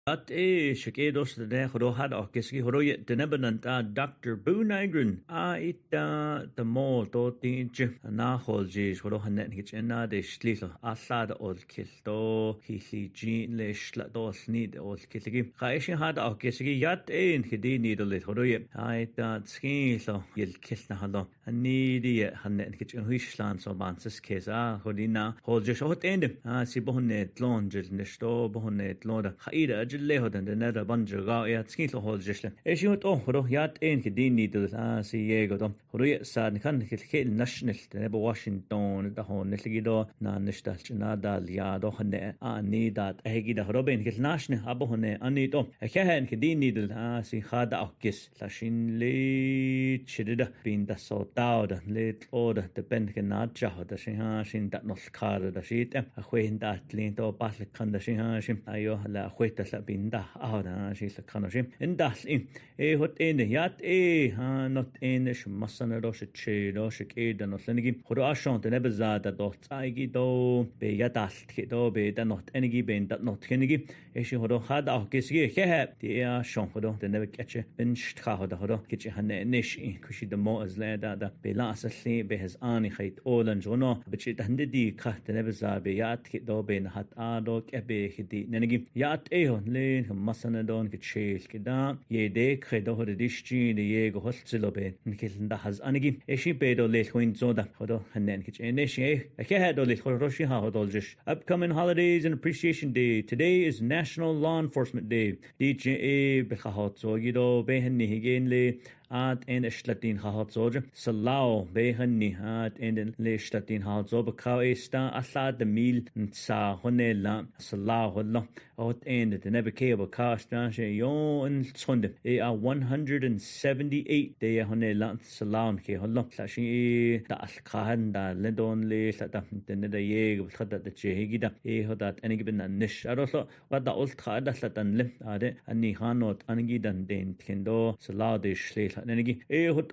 At shake dos de horohad och keski horoye denebenant Dr. Nygren ita the mo to tinche na holji horohanet hitchena de shlilo allad ol kilto hili le shla dos nid ol kilgi kaishi had och keski yat ein hidini de horoye ita skilo yel kilna halo nidi hanet hitchen huisland so banses kesa hodina holje shot ende si bohnet lonjel nesto bohnet loda khaida lehodan de nada banjaga ya skilo holjesle eshut horo yat ein kidini de si yego dom horo sad kan khil national de Washington da hon ligido na nishtal nada ya do hne ani dat egi da roben khil national abo hne ani to khen kidini de si khada akis lashin le chidida bin da so tauda le order de ben kenat jahda shin dat nos kar da shit a khwen dat lin to pas kan da shin ayo la khweta binda ahora shi la kanoshim indas hot in yat not in shmasana do she do she ke da no lenigi horo ashont ne bezada do tsaigi do be yatalt ke do be da not enigi ben da not kenigi shi horo had ah kesi ke ti a shon horo de ne keche bin shtha da horo keche hanne nish kushi de mo az la da be la asli be his ani khait olan jono be chi da ndi ka de ne bezada be yat ke do be na hat a do ke be khidi nenigi yat len masana don ke chel ke da ye de credo hor dishchi de ye go holtselo be nikil da haz anigi eshi be do le khoin zoda hodo hanen ke eneshi ke ha do le khoroshi ha hodol jish upcoming holidays and appreciation day. Today is National Law Enforcement Day. DJ be khahat so gido be hanni higen le at en shlatin khahat zoje salao be hanni at en le shlatin khahat zo be khaista asad de mil sa honela salao hollo ot en de never cable cost she yo in sunde e a 178 de honela salon ke hollo klashi da al khan da lendon le da de de ye khada de chehigida e hodat enigi bin nish aroso wada ult khada slatan le ade anni hanot anigi dan den kendo salao de shle nenegi e hot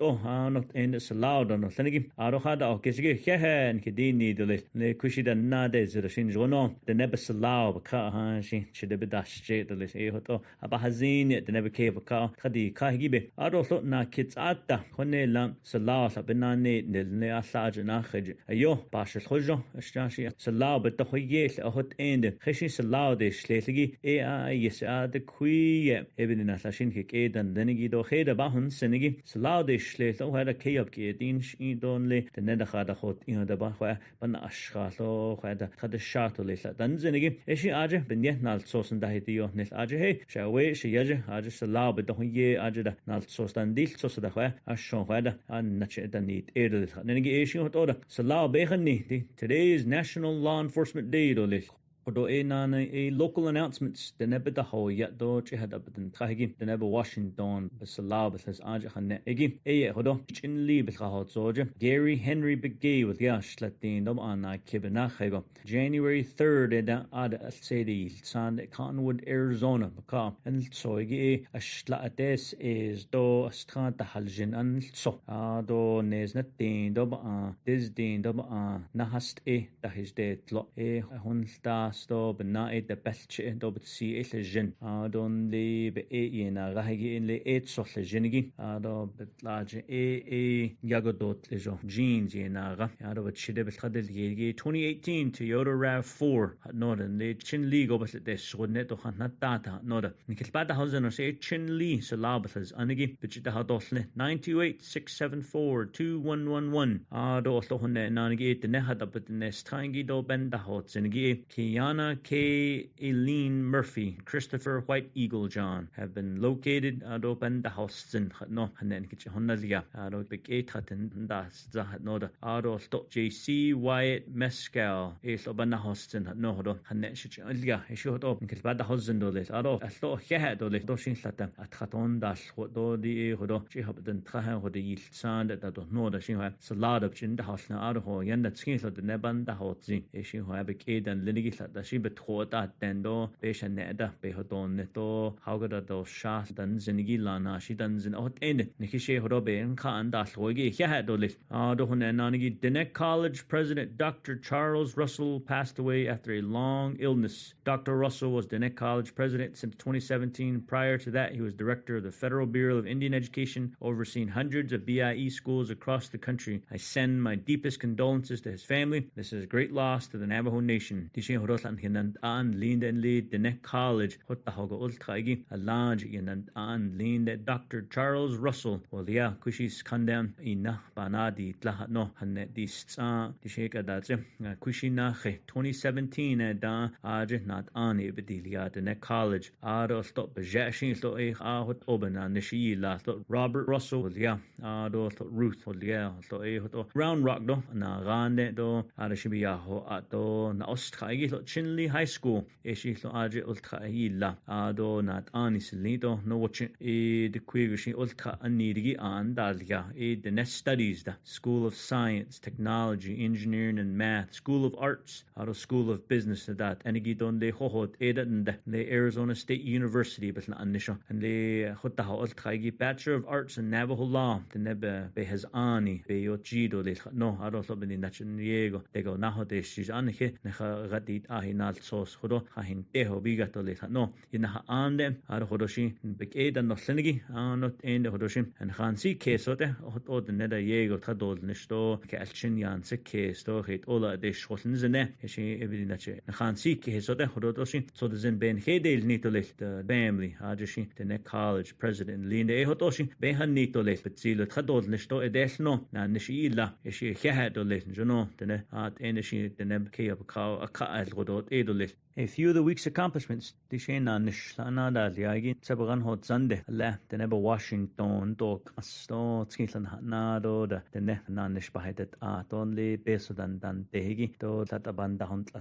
not en salao don nenegi aro khada o kesige hen kedini de le kushida nade zira shin jono de nebe salao ka ha shin chide bedash je de le e hot aba hazin de nebe ke ka khadi ka higibe aro so na kits atta khone la salao sa benane ne asaj na khaj ayo bash khojo ashtashi salao be to yel hot end khishin salao de shleligi e a yesa de kui eben na shin ke dan denegi do kheda ba hun sen zenigi salaudish le so hada kayab ki din shi don le de neda khada khot in da ba khwa ban ashkha lo khada khada shato le dan zenigi eshi aje benye nal sosen da hiti yo nel aje he shawe shi yaje aje salau be don ye aje da nal sos dan dil sos da khwa ashon khada an nache dan nit edel nenigi eshi hot oda salau be khani today is National Law Enforcement Day do le Odo a local announcements the nebe da ho yet do had up den tragim the nebe Washington besalab has aja khanne egi odo chin li bekhot zoje Gary Henry Begay with yash latin dom an kibena khego January 3rd da ad city san Cottonwood Arizona baka and so egi ashlates is do strat haljin an so do nes natin dom des din dom nahast da his de lo hunsta sto bena de belche do bet si jin don le be na rahigi in le so jinigi do bet large yagodot le jo jeans na ra do bet chide bet khadel yegi 2018 Toyota RAV4 northern le chin li go bet de shodne to khan data northern nikil bad hausen se chin li so labas anigi bet de hadosle 928-674-2111 do so honne nanigi de ne hada bet ne strangi do ben da hot zinigi Kiana K. Eileen Murphy, Christopher White Eagle John have been located at open the house in no hanen kitchen honnalia ado big 8 hatten das zahat no da ado stop JC Wyatt Mescal is open the house in no do hanen shich alia isho do in kilbad the house in do les ado asto head do les do shin lata at khaton das do di hodo chi hab den trahen hodo yil sand da do no da shin ha salad up in the house na ado ho yanda skin so the neban da hot zi ishin ho have big dan linigi da shi bethoda tendo besha neda behodon neto hauga do shas dan zinigi lana shi dan zin ot end nikishe horobe en khan da logi ya do le do hone nanigi Dinek College President Dr. Charles Russell passed away after a long illness. Dr. Russell was Dinek College President since 2017. Prior to that, he was Director of the Federal Bureau of Indian Education, overseeing hundreds of BIE schools across the country. I send my deepest condolences to his family. This is a great loss to the Navajo Nation. An leaned and lead the Dinek College hotta hoga ultraigi a large and an leaned Dr. Charles Russell well yeah kushis kandam ina banadi tla no hanne dis di sheka datse kushina 2017 da aje not an ebedilia the Dinek College ado stop bejeshin so hot obana nishi la Robert Russell well yeah ado Ruth well yeah so hot Round Rock do na rande do ada shibiya ho ato na ostraigi Chinley High School eshi so aje ultra illa ado nat anis lido no watch the quigishi ultra anidigi an dalga the next studies the School of Science, Technology, Engineering and Math, School of Arts, ado School of Business that enigi don le hohot edan the Arizona State University but na anisho and le hotta ultra gi Bachelor of Arts in Navajo Law the nebe be has ani be yojido le no ado so beni nachin yego de go na hote shis anike ne gadit ahinal sos hodo ahin teho bigato le no ina ande ado hodoshi bekedan no senigi not ende hodoshi and khansi kesote hot ne da yego tadol nisto ke alchin yan se kesto hit ola de shotn zene eshi ebidinache khansi kesote hodoshi so the zen ben hedel nitole the family ajoshi the Dinek College President Linde hodoshi behan nitole betzilo tadol nisto edesno na nishila eshi khadole jono the at energy the neb ke of ka al godot edole. A few of the week's accomplishments, Dishena Nishanada Liagi, Sabaran Hot Sunday, left the Neba Washington, Dog, Asto, Skitlan Nado, the Nefnanish Bahedet Art only, Besodan Dan Dehigi, though that abanda hunt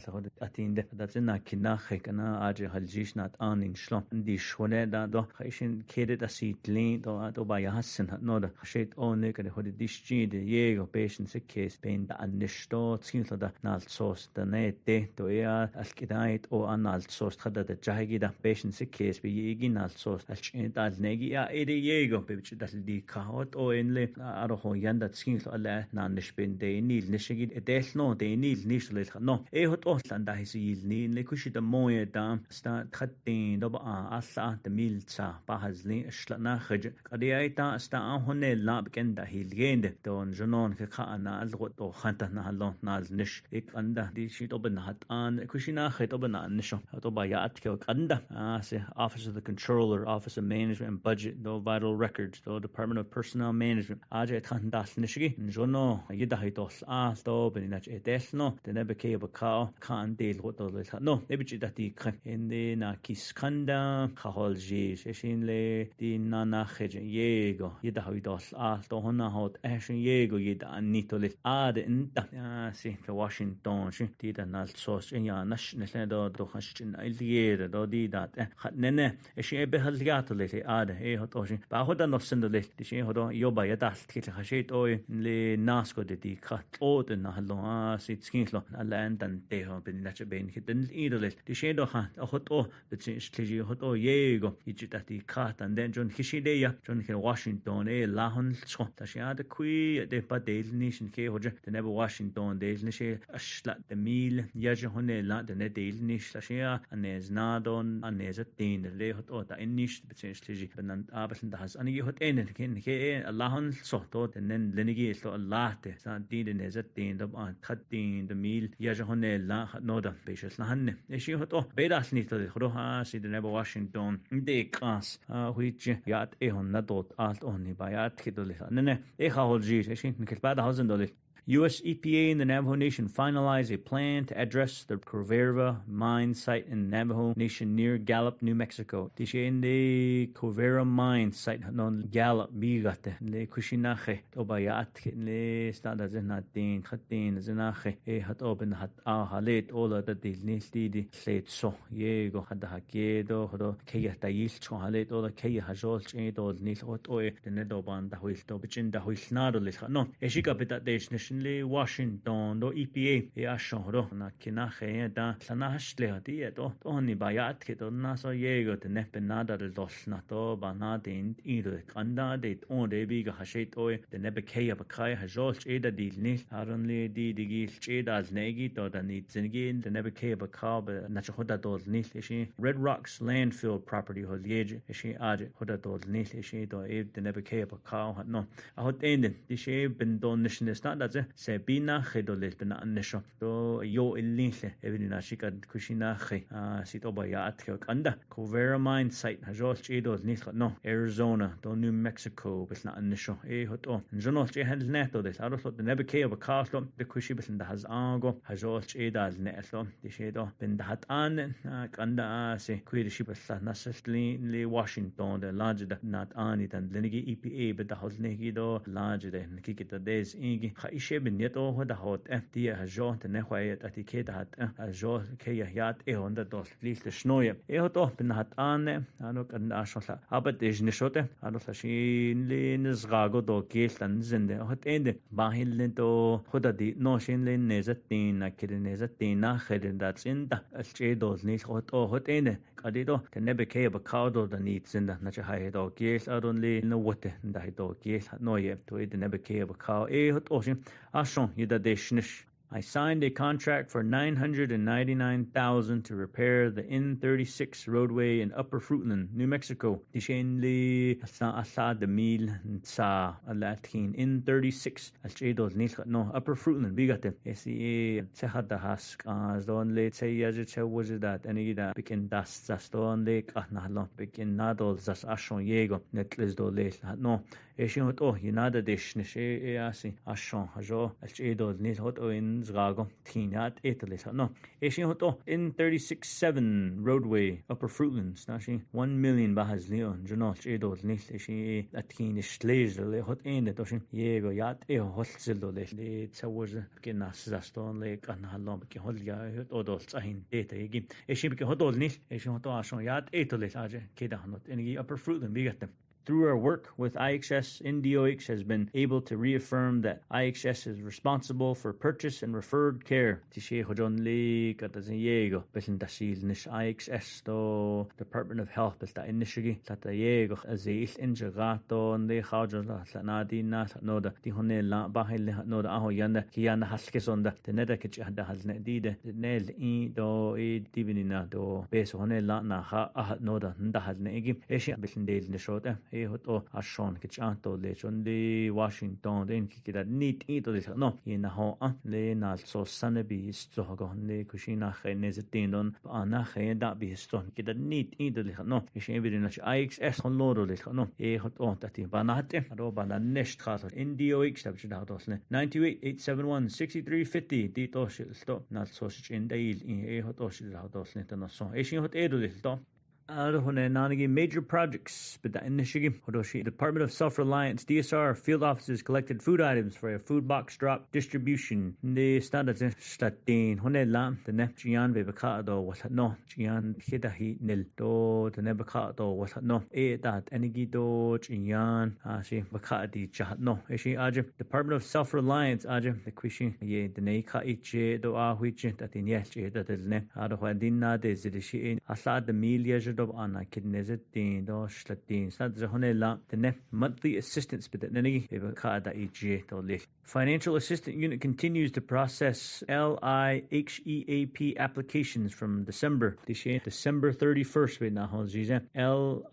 attend that's in a Kinachekana, Aja Haljish not on in Schlop, and the Shwade that do Haitian Kadet a seat lean, though at Obaya Hassan had not a shade on Nick and the Dishji, the Yego patients a case, pain the Anishto, Skitla, Nalt sauce, the net de, to Ea, Alkidai. O analt sost khada de jahigi da patient se case be yigi nalt sost alchint al negi ya ede yego be dal di kahot o enle aro ho yanda tskin ala nan nishben de nil nishigi edel no de nil nishle no hot otlan da hisi yil ni le kushi da moye da sta khatin do ba alla de milza ba hazli shlana khaj qadiyaita sta honne lab ken da hilgende don jonon ke khana al got o khanta na lon nal nish ik anda di shit oben hat an kushina khetoba nisho toba yat kyo kanda se Office of the Controller, Office of Management and Budget, do Vital Records, do Department of Personnel Management. Aje khandal nishigi jono yidahitos to beninach etesno the nebeke bakao kan deal what the no nebichi dati in the na kiskanda khaholji shinle di nana kheje yego yidahitos to hona hot ashin yego yida anitole ad inta si ke Washington shi di da nal sos ya national do khashin ildiere do di dat nene shi behalgatole ad hotoshi ba hoda no sendole di shi hodo yoba yadalt kit khashit oy le nasko de di khat od na hallo sit skinlo land and de ho bin nacha ben hidden idole di shi do khat hoto de chi hoto yego ichita di khat and then John Hishideya John Washington lahon so ta shi ad kui de pa de nation ke hoje de never Washington de nishi ashla de mil yaje hone la de ne de nish ta shi anez nadon anez tin le hoto ta inish betsensliji benan abeln da has ani hot en ken ke lahon so to den lenigi so lahte sa din de nezet din da khat din de mil yaje hone la no da beshes la hanne e shi hoto bedas nit de roha si de never Washington de kras which yat e hon na dot alt onni bayat kidole ne e khaolji e shi kel bad $1,000 U.S. EPA and the Navajo Nation finalized a plan to address the Covera mine site in Navajo Nation near Gallup, New Mexico. Tishe the Covera mine site non Gallup bigate le kushinache obayat le stada zenatin khatin zenache hat open hat halet ola da dilnildi let so yego hada hakedo hodo kaya tayil cho halet ola kaya hajol chedo nil ot oe the doban da huil to bichin da huil nado le no eshika peta desh le Washington do EPA ya shoro na kinache da sanashle di to oni bayat ke to na so yego te ne penada del dos na to banadin ide kanda de on de biga hashet oy de ne bekay bakay hajol eda dil ni haronle di digil eda az negi to da nit zengin de ne bekay bakab na choda dol ni shi Red Rocks landfill property hol yeje shi aje hoda dol ni shi do e de ne bekay bakal no a hot enden di she ben don nishne sta da se bina khedole bena annesho do yo illinle evinina shika kushina khe sito bayat kanda Covera mine site hajol chedo nil no Arizona do New Mexico besna annesho e hoto jono che handle neto des aroslo de nebeke of caslo de kushi besen da has ango hajol cheda netlo de shedo ben da hat an kanda se kuide shibasla nasli le Washington de large da not ani dan lenigi EPA bet da hosnegi do large de kikita des igi khaishe ben yeto hoda hot FD hajol de nehwayet atike da hat hajol ke yat e onda dos liste shnoye e hoto ben hat an ano kanda shola aber de jnishote ano shin le nzgago do keltan zende hot ende bahil to hoda di no shin le nezatin na kide nezatin na khede da tsinda alche do ni hot ende kadido de nebeke ba kaudo da ni tsinda na cha hai do kel aron le no wote da do kel noye to de nebeke ba kau e hot oshin ashon yida deshnish. I signed a contract for $999,000 to repair the N36 roadway in Upper Fruitland, New Mexico. Dishenli asa de mil sa alatin N36 alchedos nilkhat no Upper Fruitland bigate. SEA sehada hask as don le say yaje was that any da begin das zaston lake ahnalo begin nadol zas ashon yego netles do le no. Eshin hot oh yinada deshnish e asi ashon hajo alchedos nil hot o in Zgago, Tinat, Italy. No, Eshin Hoto in 36-7 roadway, Upper Fruitlands, Nashi, 1 million Bahas Leon, Jonos, Edos, Nis, Eshi, Latin, Schlazer, Hot End, Toshin, Yego, Yat, Holzildo, Le, Tawaz, Genas, Zaston, Lake, and Halom, Holja, Odos, Ahin, Data, Egi, Eshin, Hotol, Nis, Eshin Hoto, Ashon, Yat, Italy, Aja, Kedanot, any Upper Fruitland, we got them. Through our work with IHS, NDOH has been able to reaffirm that IHS is responsible for purchase and referred care. Tishe hojon li kataziyego besin dasil nish IHS to Department of Health besta inishigi tatayego azil injagato ne khajo la sanadi na noda di honne la bahil noda aho yanda kiyana haskesonda de neda kich hada halne dide nel I do e divinina do beso honne la na ha noda nda halne igi eshi besin del nishota hoto ashon kichanto le chondi Washington den kida neat ito de no in ho le na so sanabi sto go le kushina khene zetindon ana khene da bi ston kida neat ito de no ishin bi na IXS hon loro le no hoto tati banate ro bana next khaso NDOX tab chida dosne 98-871-6350 dito sto na so chindail hoto shida dosne no so ishin hot edo de sto major projects, but the initiative, Department of Self-Reliance, DSR, field offices collected food items for a food box drop distribution. The standards statin, Honela, the Nepjian Bebacado, what no, Gian Hidahi nil, do the Nebacado, what no, that Enigido, Gian, she Bacadi Chat, no, Eshi Aja, Department of Self-Reliance, Aja, the Quishin, ye, the Neika Iche, do Ahuich, that in yes, that is ne, Adahadina, the Zidishi, Asad, the Milia. Anna kidnezet din do shlatin sad zahonela the net monthly assistance bit nani kada EG to list. Financial Assistance Unit continues to process LIHEAP applications from December 31st with na hozize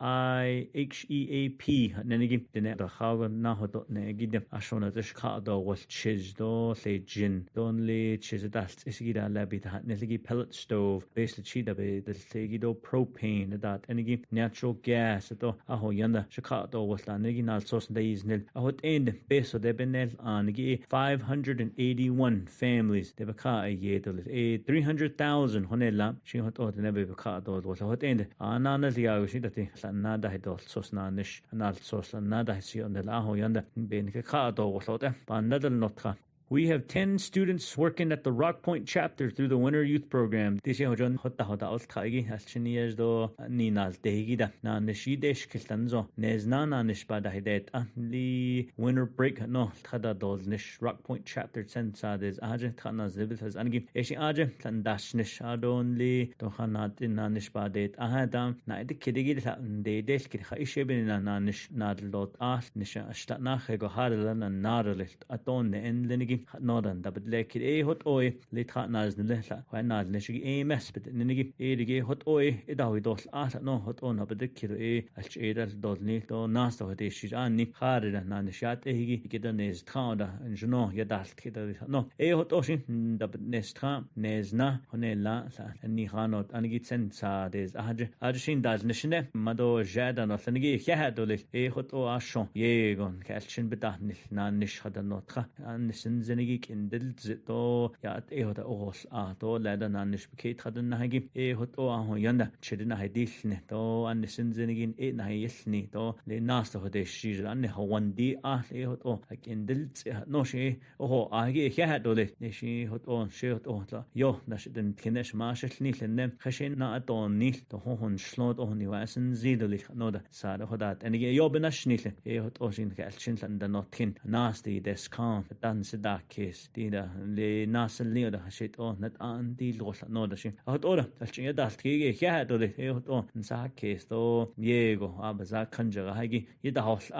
LIHEAP nanigi the net khaga na hoto negide ashona the khado was chiz do le jin don le chiz dast isgida labit netigi pellet stove basically chida be the tegido propane that energy natural gas to aho yanda shikado was la negi nal sos days nil ahot end beso de benel an 581 families de baka ye to 300,000 honela shi hot od nebe baka do was hot end anana dia shi dati nada hidol sos na nish anal sos nada si on de aho yanda ben ka do was hot ban nadal notka. We have 10 students working at the Rock Point chapter through the Winter Youth Program. This year, John Hotta Alkagi, Alchinias do Ninal Degida, Na Nishidesh Kiltanzo, Nezna Nishbada Hidet, Li Winter Break, no, Tada Dolls Nish, Rock Point chapter Sensades, Aja, Tana Zibit has Angi, Eshi Aja, Tandash Nish Adon Li, Dohanat in Nanishbadet, Ahadam, Night the Kidigit, de Deskit, Haishebin and Nish Nadlot, Nisha Ashtanach, Gohadalan and Nadalit, Aton, and Lenigi. Northern that like it hot oil late hot nas the lehla when nas nishigi mess but nigi e hot oil idawi dos at no hot on but the kilo alcheda dolni to nas to de shi anni khare na nishat higi gidan is tanda and no yadal kida no hot oshin da nes tra nesna honela ni hanot anigi sensa des ajshin dal nishne mado jada no nigi khadol hot o ashon yegon kalchin bedan na nish hada notra an zenigi kindel zito ya hota os to lada nanish bikit hadan nahagi hot o aho yanda chidina hadilne to an zenigin na yelni to le nasta hode shir an hawandi hot o kindel no shi oho agi khadole shi hot on shi hot o yo nashden kinesh mashlni lenne khashin na atoni to hon slot on ni wasen zidoli no da sada hodat and yo benashnile hot o shin kalchin landa notkin nasty deskan dan da case dida le nasal leo da shit on net an di losa no da shin hot ora alchin da tige kya do le hot on sa case to yego abaza kanja hagi yida hos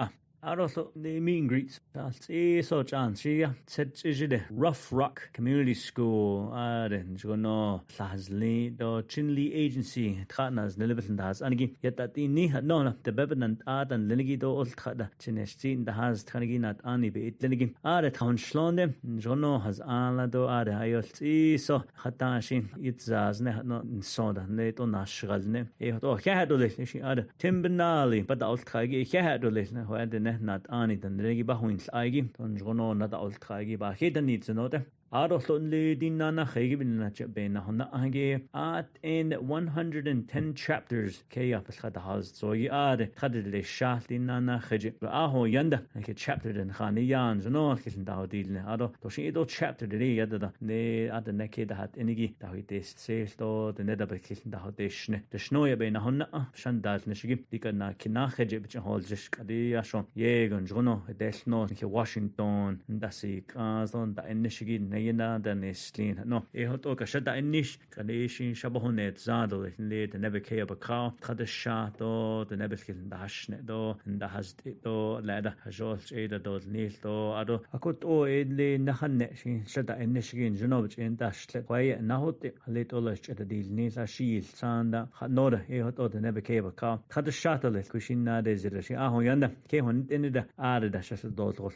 Also, the meet and greets. That's so chance. She said, "Is Rough Rock Community School?" Then she go no. Lazli do Chinley Agency. Tratnas Nilibitan das. Anigi yet that in ni no the Bebenant Art and Linigi do old trata. Chinestin the has Tanigi not ani be it Linigi. The town Schlonde. Jono has ala do the hayot. So hatashin it's as ne no soda ne to nashgalne. Oh kahadole. She Timbenali, but the old tragi kahadole. Who had not any than the Regi Bahuins Igi, Tonjono, not the old Tragi, but he needs a note. Arosonli dinana hegibin benahona age at in 110 chapters Kayapashat has so yad Kadle Shat dinana hege aho yanda like a chapter in Hani Yans no kissing Dawdil Ado Toshido chapter the yada ne at the naked hat enigi Dawit says to the nether kissing Dawdishne the Shnoya benahona Shandaz Nishigi Dikana Kinahege which holds Kadiashon Yegon Jono Desno Washington Dasi Kazon the Nishigi yena den islin no hot o kashada inish kadishin shabonet zado le the nebe ke abaka khadasha do the nebe kil dashne do nda hast do lada hajol eda do nil do ado akut o edle nahanne shin shada inishgin junob in dashle quay nahot lit olash at the nil ashil sanda nora hot o the nebe ke abaka khadasha le kushin na de zirashi ahon yanda ke hon inida ada dashas do to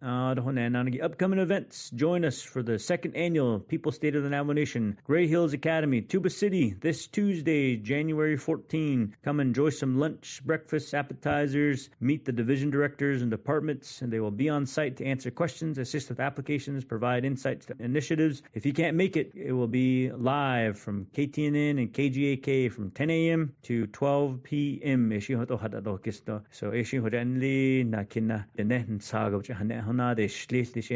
upcoming events. Join us for the second annual People State of the Nomination, Gray Hills Academy, Tuba City, this Tuesday, January 14. Come enjoy some lunch, breakfast, appetizers, meet the division directors and departments, and they will be on site to answer questions, assist with applications, provide insights to initiatives. If you can't make it, it will be live from KTNN and KGAK from 10 a.m. to 12 p.m. So, nakina de Schleswig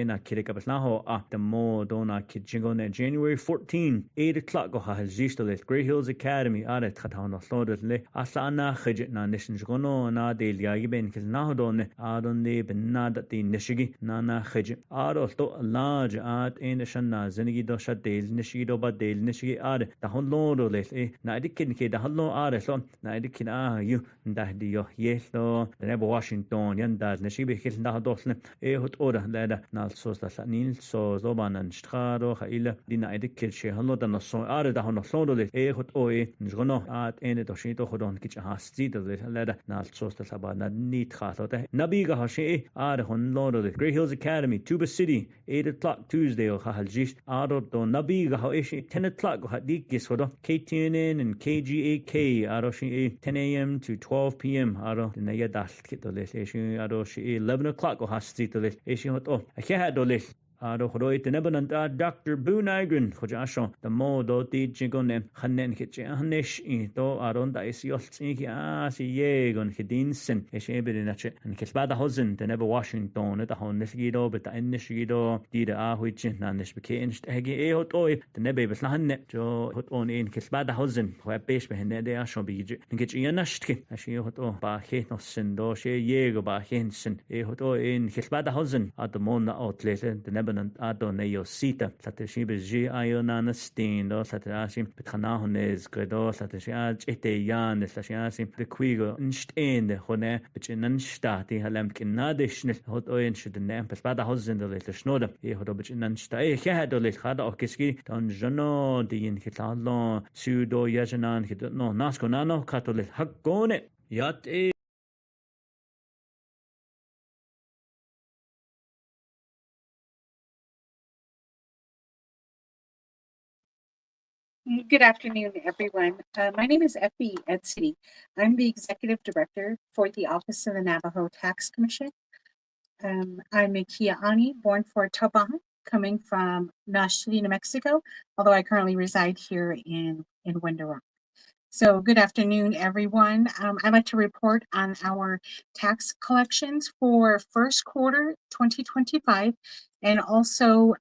the mo dona Kijingone January 14, 8 o'clock go Hajistel, Grey Hills Academy, Aret Katana Slodle, Asana Hijit na Nishingono, na de Liagiben Kilnahadon, Adon de Benad the Nishigi, Nana Hijit, Ado large art in the Shana, Zenigi dosha dale, Nishido but dale, Nishigi Ad, the Honlodo let, Nadikin, the Halo Areson, Nadikin you, Dahdio, yes, though, the Nebo Washington, Yandaz, Nishibi Kilnahadosne, hot order leda nal sos da nil so zobanan strado khaila dina edikil she hallo da no so are da hono so le hot oe njono at ene do shito hodon kich hasti da leda nal sos da sabana nit khato da nabiga hashi are hon lodo the Grey Hills Academy Tuba City 8 o'clock Tuesday o khaljish aro do nabiga ha ishi 10 o'clock hadikis hodo KTNN and KGAK aro shi 10 a.m. to 12 p.m. aro dina ya dal kito le shi aro shi 11 o'clock o hasti Dr. Boo Nygren, Hojasho, the Modo di Jigone, Hanen Hitchanish, Do Aron Daisiot, si Yegon, Hidinsen, Eshabinache, and Kisbada Hosen, the Never Washington, at the Honesido, but the Inishido, Dida Ahwich, Nanish became Hegi Eotoi, the Nebe Beslan, Joe Hot on in Kisbada Hosen, where base behind the Ashobij, and get Yanashki, as she hot oh, by Henosen, do she Yego by Henson, Ehoto in Kisbada Hosen, at the Mona outlet, the Nebenant Adoneo Sita, Satishibi Ionana Steen, do Satashim, Petanahones, Gredo, Satashaj, Eteyan, the Sashasim, the Quigo, Instain, the Hone, which in Unstati, Halamkin Nadish, Hot Oyen should the name, Pespada Hosen, the little Schnoda, Ehodobich in Unsta, Hado Lechada Okiski, Don Jono, the in Hitalon, Pseudo Yajanan, no, Nasco Nano, Catholic Hakone, Yat Good afternoon, everyone. My name is Effie Edsity. I'm the Executive Director for the Office of the Navajo Tax Commission. I'm a Kia'ani, born for Tabaha, coming from Nashville, New Mexico, although I currently reside here in Window Rock. So good afternoon, everyone. I'd like to report on our tax collections for first quarter 2025 and also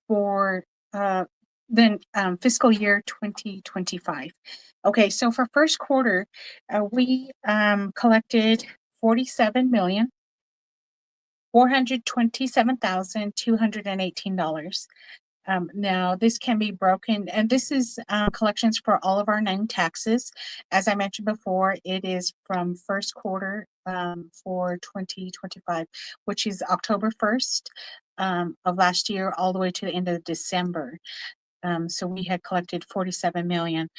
for fiscal year 2025. Okay, so for first quarter, we collected $47,427,218. Now, this can be broken, and this is collections for all of our 9 taxes. As I mentioned before, it is from first quarter for 2025, which is October 1st of last year all the way to the end of December. So we had collected 47 million.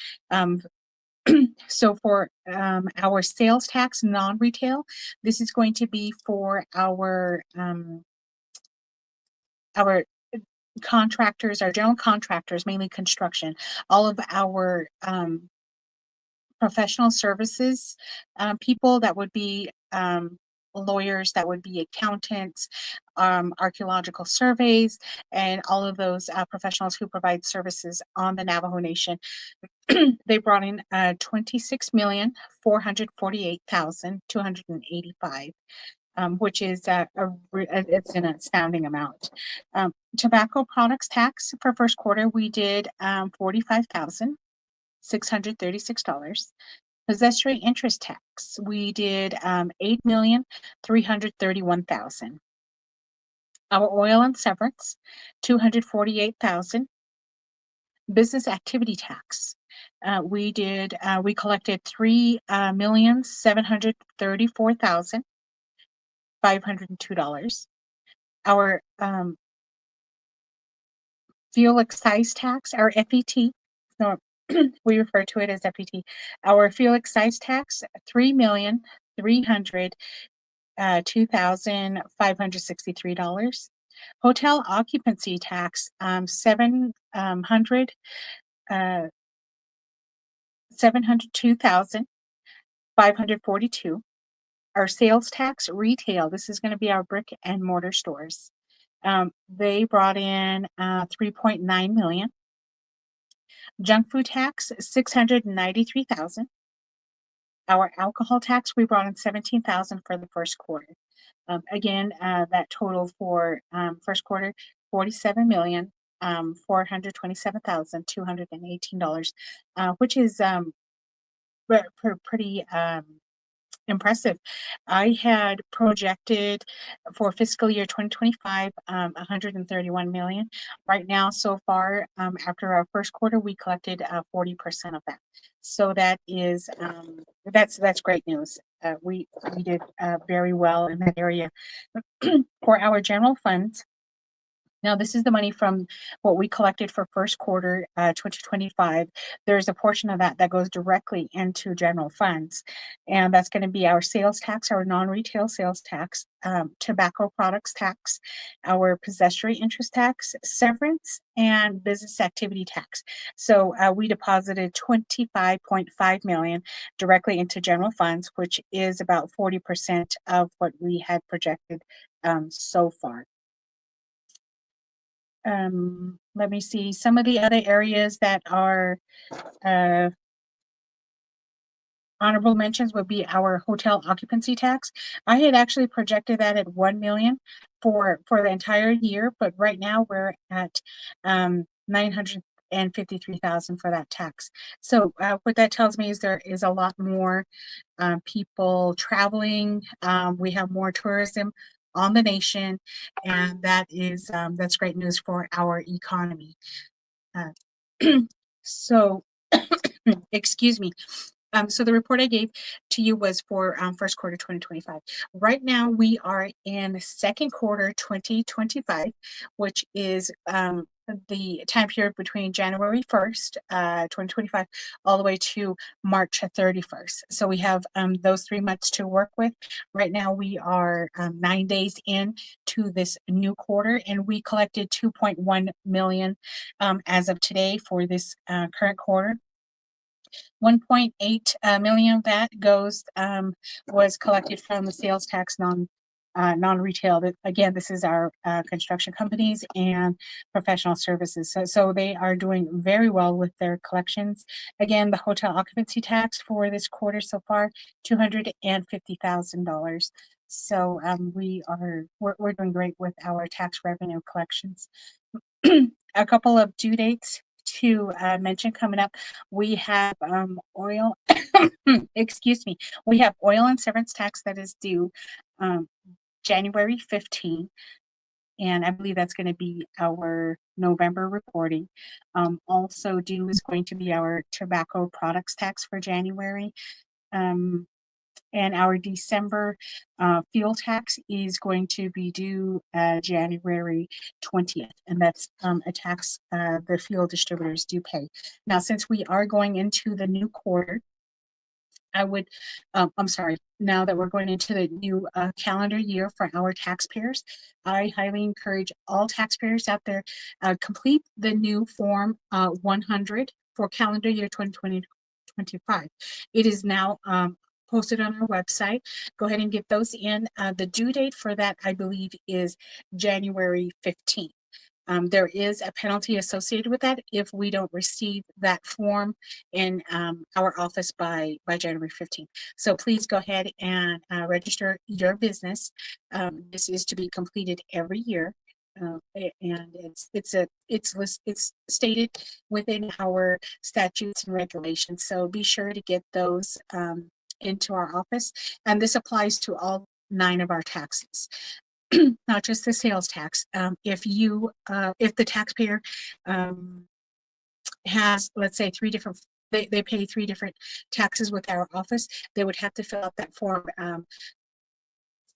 So for our sales tax non-retail, this is going to be for our contractors, our general contractors, mainly construction, all of our professional services people, that would be lawyers, that would be accountants, archaeological surveys, and all of those professionals who provide services on the Navajo Nation. They brought in $26,448,285. Which is it's an astounding amount. Tobacco products tax for first quarter, we did $45,636. Possessory interest tax, we did $8,331,000. Our oil and severance, $248,000. Business activity tax, we collected $3,734,502. Our fuel excise tax, our FET, so we refer to it as FET. Our fuel excise tax, $3,302,563. Hotel occupancy tax, $702,542. Our sales tax retail, this is going to be our brick and mortar stores. They brought in 3.9 million. Junk food tax, 693,000. Our alcohol tax, we brought in 17,000 for the first quarter. Again, that total for first quarter, 47,427,218, which is pretty impressive. I had projected for fiscal year 2025, 131 million. Right now, so far, after our first quarter, we collected 40% of that. So that is, that's great news. We did very well in that area. For our general funds, now, this is the money from what we collected for first quarter 2025. There's a portion of that that goes directly into general funds, and that's going to be our sales tax, our non-retail sales tax, tobacco products tax, our possessory interest tax, severance, and business activity tax. So we deposited 25.5 million directly into general funds, which is about 40% of what we had projected so far. Let me see some of the other areas that are honorable mentions would be our hotel occupancy tax. I had actually projected that at 1 million for the entire year, but right now we're at 953,000 for that tax. So what that tells me is there is a lot more people traveling. We have more tourism on the nation, and that is that's great news for our economy. So excuse me. So the report I gave to you was for first quarter 2025. Right now we are in second quarter 2025, which is the time period between January 1st, 2025, all the way to March 31st. So we have those 3 months to work with. Right now we are 9 days in to this new quarter, and we collected 2.1 million as of today for this current quarter. 1.8 million of that was collected from the sales tax non-retail. Again, this is our construction companies and professional services. So they are doing very well with their collections. Again, the hotel occupancy tax for this quarter so far, $250,000. So we're doing great with our tax revenue collections. A couple of due dates to mention coming up. We have oil, excuse me, we have oil and severance tax that is due January 15, and I believe that's going to be our November reporting. Also due is going to be our tobacco products tax for January. And our December fuel tax is going to be due January 20th, and that's a tax the fuel distributors do pay. Now, since we are going into the new quarter, I'm sorry, now that we're going into the new calendar year for our taxpayers, I highly encourage all taxpayers out there, complete the new Form 100 for calendar year 2025. It is now posted on our website. Go ahead and get those in. The due date for that, I believe, is January 15th. There is a penalty associated with that if we don't receive that form in our office by January 15th. So please go ahead and register your business. This is to be completed every year. And it's stated within our statutes and regulations. So be sure to get those into our office, and this applies to all 9 of our taxes. not just the sales tax. If the taxpayer has, let's say, they pay 3 different taxes with our office, they would have to fill out that form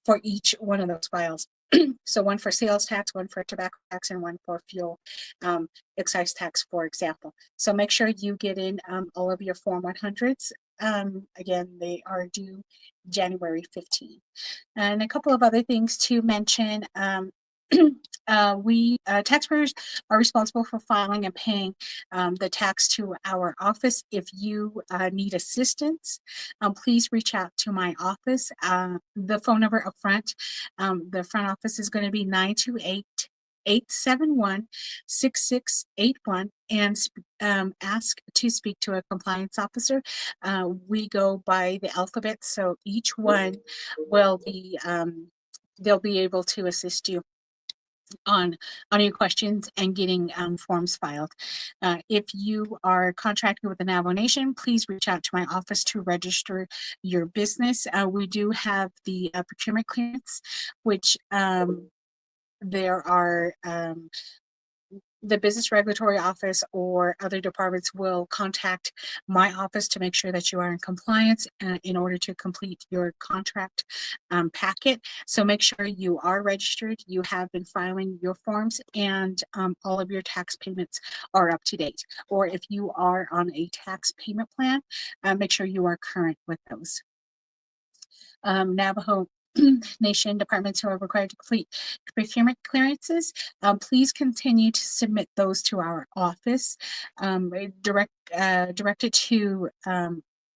for each one of those files. So one for sales tax, one for tobacco tax, and one for fuel excise tax, for example. So make sure you get in all of your Form 100s. Again, they are due January 15th. And a couple of other things to mention. Taxpayers are responsible for filing and paying the tax to our office. If you need assistance, please reach out to my office. The phone number up front, the front office is going to be 928-871-6681, and ask to speak to a compliance officer. We go by the alphabet, so each one will be they'll be able to assist you on your questions and getting forms filed. If you are contracted with the Navajo Nation, please reach out to my office to register your business. We do have the procurement clearance, which there are the Business Regulatory Office or other departments will contact my office to make sure that you are in compliance in order to complete your contract packet. So make sure you are registered, you have been filing your forms, and all of your tax payments are up to date. Or if you are on a tax payment plan, make sure you are current with those. Navajo Nation departments who are required to complete procurement clearances, please continue to submit those to our office, directed to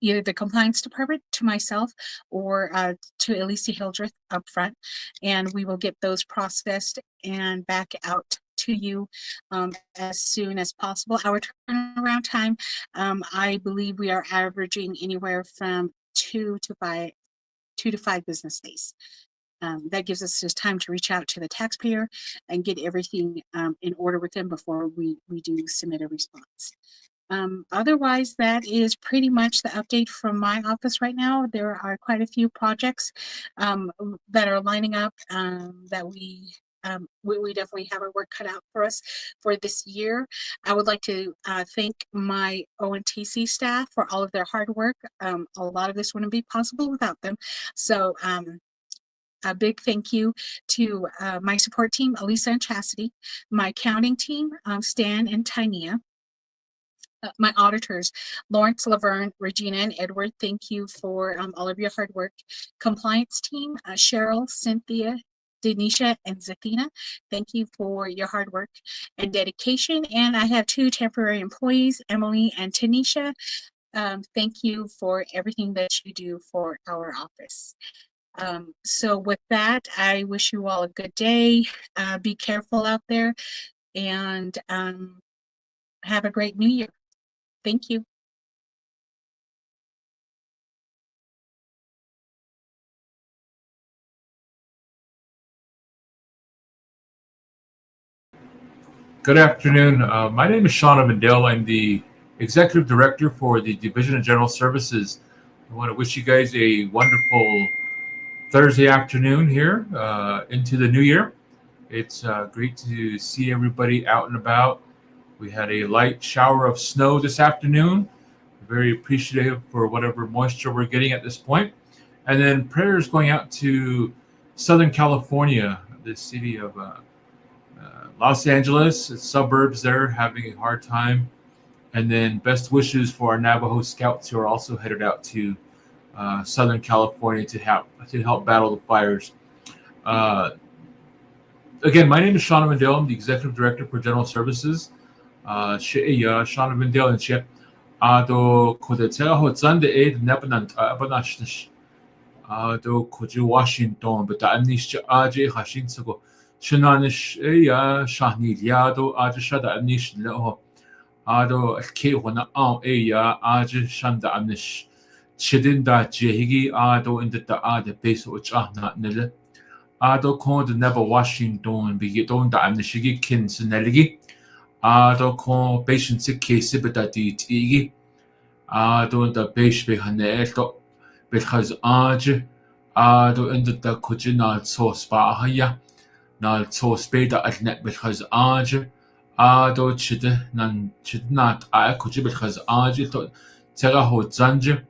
either the compliance department, to myself, or to Elise Hildreth up front, and we will get those processed and back out to you as soon as possible. Our turnaround time, I believe we are averaging anywhere from 2 to 5 business days. That gives us just time to reach out to the taxpayer and get everything in order with them before we do submit a response. Otherwise, that is pretty much the update from my office right now. There are quite a few projects that are lining up that we definitely have our work cut out for us for this year. I would like to thank my ONTC staff for all of their hard work. A lot of this wouldn't be possible without them. So a big thank you to my support team, Alisa and Chastity, my accounting team, Stan and Tania, my auditors, Lawrence, Laverne, Regina, and Edward. Thank you for all of your hard work. Compliance team, Cheryl, Cynthia, Denisha, and Zafina. Thank you for your hard work and dedication. And I have 2 temporary employees, Emily and Tanisha. Thank you for everything that you do for our office. So with that, I wish you all a good day. Be careful out there, and have a great new year. Thank you. Good afternoon. My name is Shauna Mandel. I'm the Executive Director for the Division of General Services. I want to wish you guys a wonderful Thursday afternoon here into the new year. It's great to see everybody out and about. We had a light shower of snow this afternoon. Very appreciative for whatever moisture we're getting at this point. And then prayers going out to Southern California, the city of Los Angeles, its suburbs there, having a hard time. And then best wishes for our Navajo Scouts who are also headed out to Southern California to help battle the fires. Again, my name is Shauna Mandel. I'm the Executive Director for General Services. Shauna Mandel and Chip. Do Kodeteo Sunday Aid Nepanant Abanashnish. Do Koju Washington, but I'm Nish Aje Hashinsago. Shananish Shahni Liado Ajashada Anish Leho Ado Kewana Aya Aj Shanda Anish Chidinda Jehigi Ado in the Ada base which not Nille Ado Con never Washington be don't da Anishigi Kins Neligi Ado Con patient sick case Sibita Tigi Ado the base Behaneto because Aj Ado in the Kujina so Spahaya. na so speda at net because do chide nan chid not I could because to tera ho zanje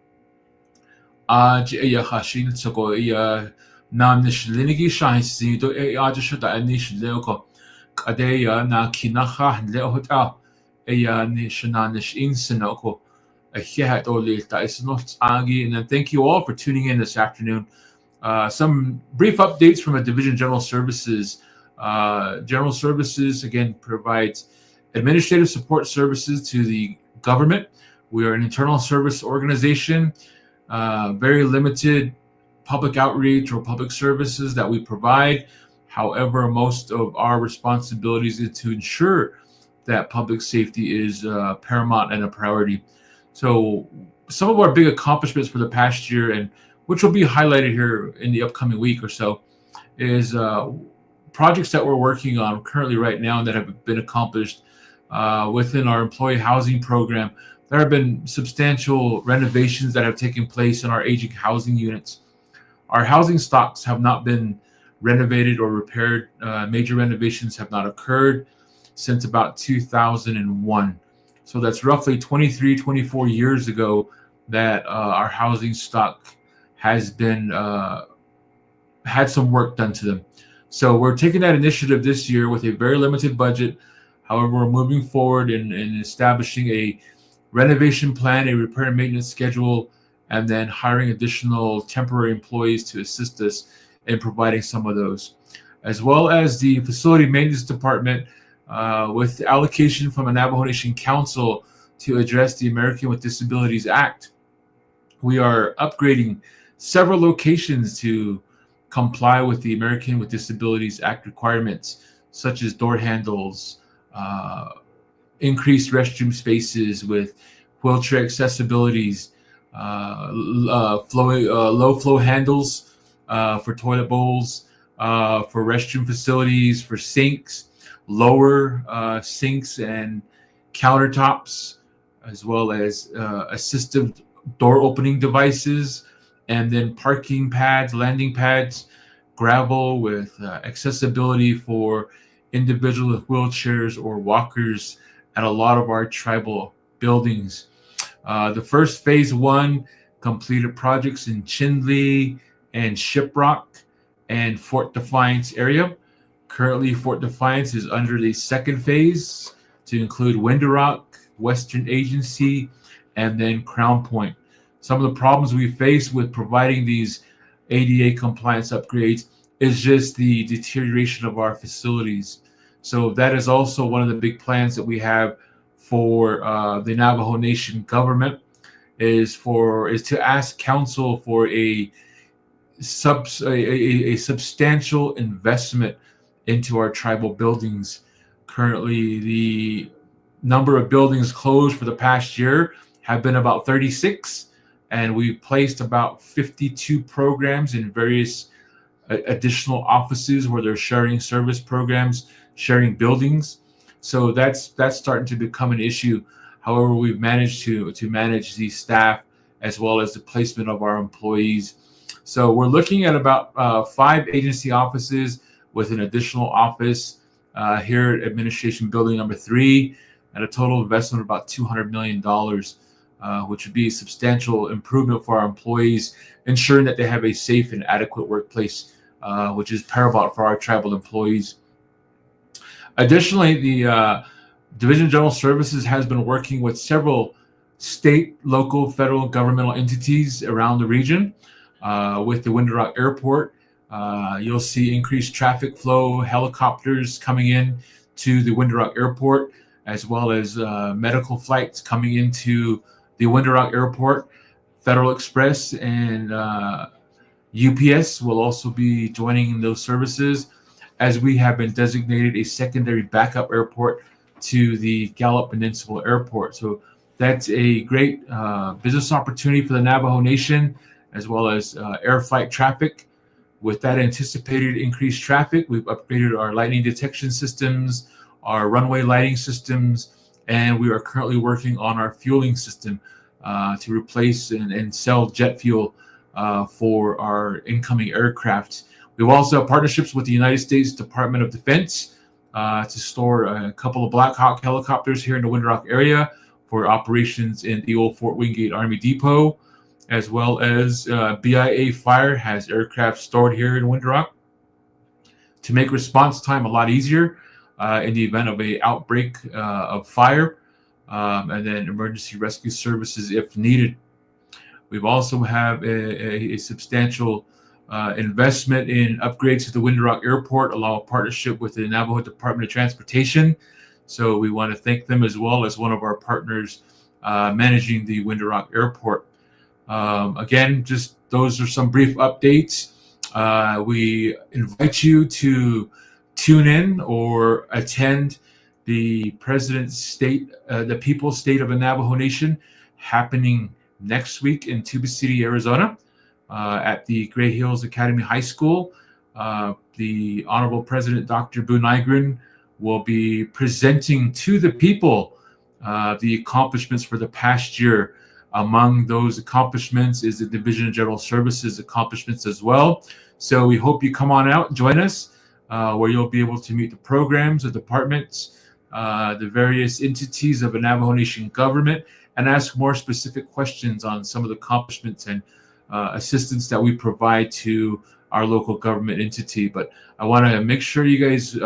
ya hashin so go ya nam nish linigi shine si do should I nish leko ade ya na kinaha le hota ya nish na nish insinoko a hat oli that is not agi. And thank you all for tuning in this afternoon. Some brief updates from a Division General Services. General Services, again, provides administrative support services to the government. We are an internal service organization, very limited public outreach or public services that we provide. However, most of our responsibilities is to ensure that public safety is paramount and a priority. So some of our big accomplishments for the past year, and which will be highlighted here in the upcoming week or so, is projects that we're working on currently right now that have been accomplished within our employee housing program. There have been substantial renovations that have taken place in our aging housing units. Our housing stocks have not been renovated or repaired. Major renovations have not occurred since about 2001. So that's roughly 23, 24 years ago that our housing stock has been had some work done to them. So we're taking that initiative this year with a very limited budget. However, we're moving forward in establishing a renovation plan, a repair and maintenance schedule, and then hiring additional temporary employees to assist us in providing some of those, as well as the facility maintenance department with the allocation from a Navajo Nation Council to address the American with Disabilities Act. We are upgrading several locations to comply with the American with Disabilities Act requirements, such as door handles, increased restroom spaces with wheelchair accessibilities, low flow handles for toilet bowls, for restroom facilities, for sinks, lower sinks and countertops, as well as assistive door opening devices, and then parking pads, landing pads, gravel with accessibility for individuals with wheelchairs or walkers at a lot of our tribal buildings. The first phase one completed projects in Chinle and Shiprock and Fort Defiance area. Currently, Fort Defiance is under the second phase to include Winderock, Western Agency, and then Crown Point. Some of the problems we face with providing these ADA compliance upgrades is just the deterioration of our facilities. So that is also one of the big plans that we have for the Navajo Nation government is to ask council for a substantial investment into our tribal buildings. Currently, the number of buildings closed for the past year have been about 36, and we've placed about 52 programs in various additional offices where they're sharing service programs, sharing buildings. So that's starting to become an issue. However, we've managed to manage the staff as well as the placement of our employees. So we're looking at about 5 agency offices with an additional office here at Administration Building number 3 at a total investment of about $200 million, which would be a substantial improvement for our employees, ensuring that they have a safe and adequate workplace, which is paramount for our tribal employees. Additionally, the Division of General Services has been working with several state, local, federal governmental entities around the region. With the Winderock Airport, you'll see increased traffic flow, helicopters coming in to the Winderock Airport, as well as medical flights coming into the Winderock Airport. Federal Express and UPS will also be joining in those services, as we have been designated a secondary backup airport to the Gallup Peninsula Airport. So that's a great business opportunity for the Navajo Nation, as well as air flight traffic. With that anticipated increased traffic, we've upgraded our lightning detection systems, our runway lighting systems, and we are currently working on our fueling system to replace and sell jet fuel for our incoming aircraft. We've also have partnerships with the United States Department of Defense to store a couple of Black Hawk helicopters here in the Windrock area for operations in the old Fort Wingate Army Depot, as well as BIA Fire has aircraft stored here in Windrock to make response time a lot easier in the event of an outbreak of fire, and then emergency rescue services if needed. We've also have a substantial investment in upgrades to the Windrock Airport, along with partnership with the Navajo Department of Transportation. So we want to thank them as well as one of our partners managing the Windrock Airport. Again, just those are some brief updates. We invite you to tune in or attend the President's State, the People's State of the Navajo Nation, happening next week in Tuba City, Arizona, at the Gray Hills Academy High School. The Honorable President Dr. Nygren will be presenting to the people the accomplishments for the past year. Among those accomplishments is the Division of General Services accomplishments as well. So we hope you come on out and join us, where you'll be able to meet the programs, the departments, the various entities of the Navajo Nation government, and ask more specific questions on some of the accomplishments and assistance that we provide to our local government entity. But I want to make sure you guys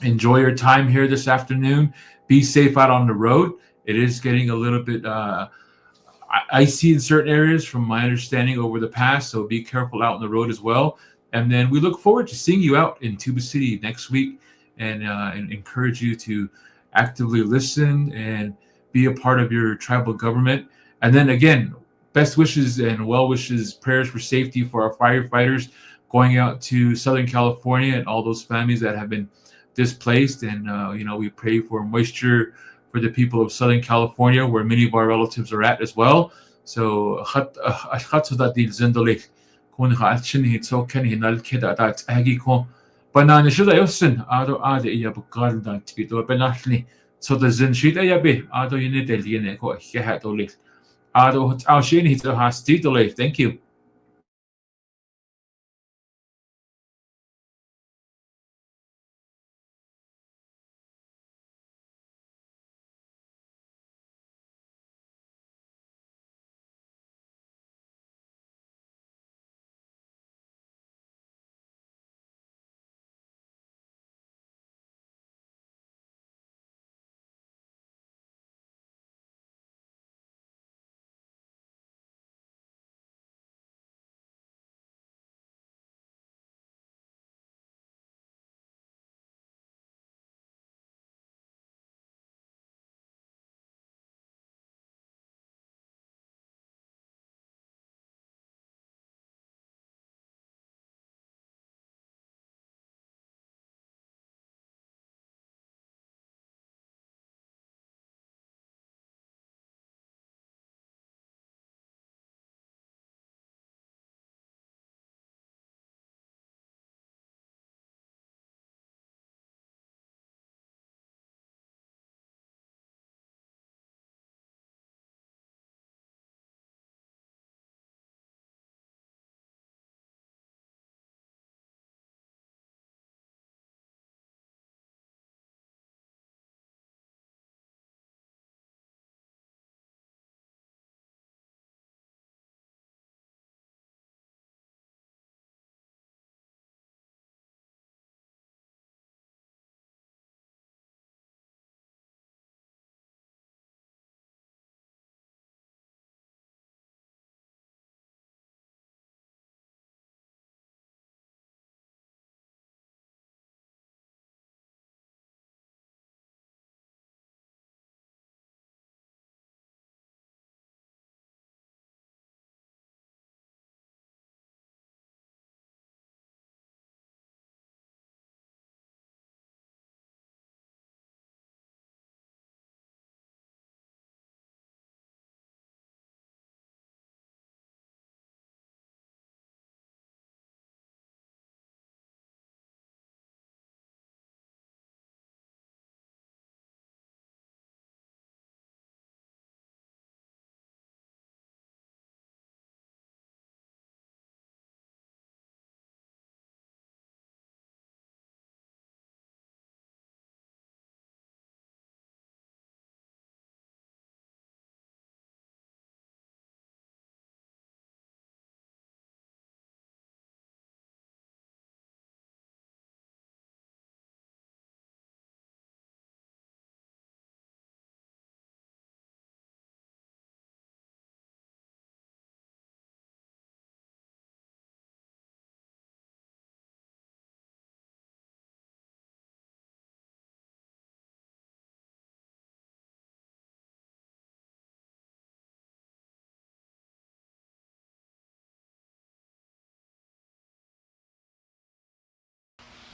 enjoy your time here this afternoon. Be safe out on the road. It is getting a little bit icy in certain areas from my understanding over the past, so be careful out on the road as well. And then we look forward to seeing you out in Tuba City next week, and encourage you to actively listen and be a part of your tribal government. And then again, best wishes and well wishes, prayers for safety for our firefighters going out to Southern California and all those families that have been displaced. And we pray for moisture for the people of Southern California, where many of our relatives are at as well. So thank you.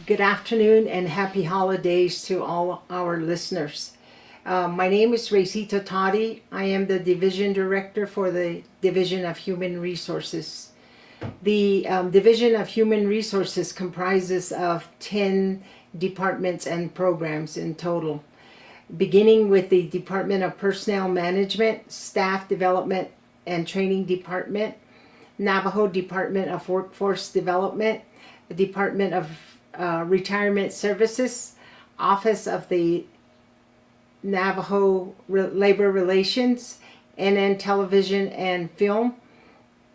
Good afternoon and happy holidays to all our listeners. My name is Raisita Toddy. I am the Division Director for the Division of Human Resources. The Division of Human Resources comprises of 10 departments and programs in total, beginning with the Department of Personnel Management, Staff Development and Training Department, Navajo Department of Workforce Development, the Department of Retirement Services, Office of the Navajo Labor Relations, NN Television and Film,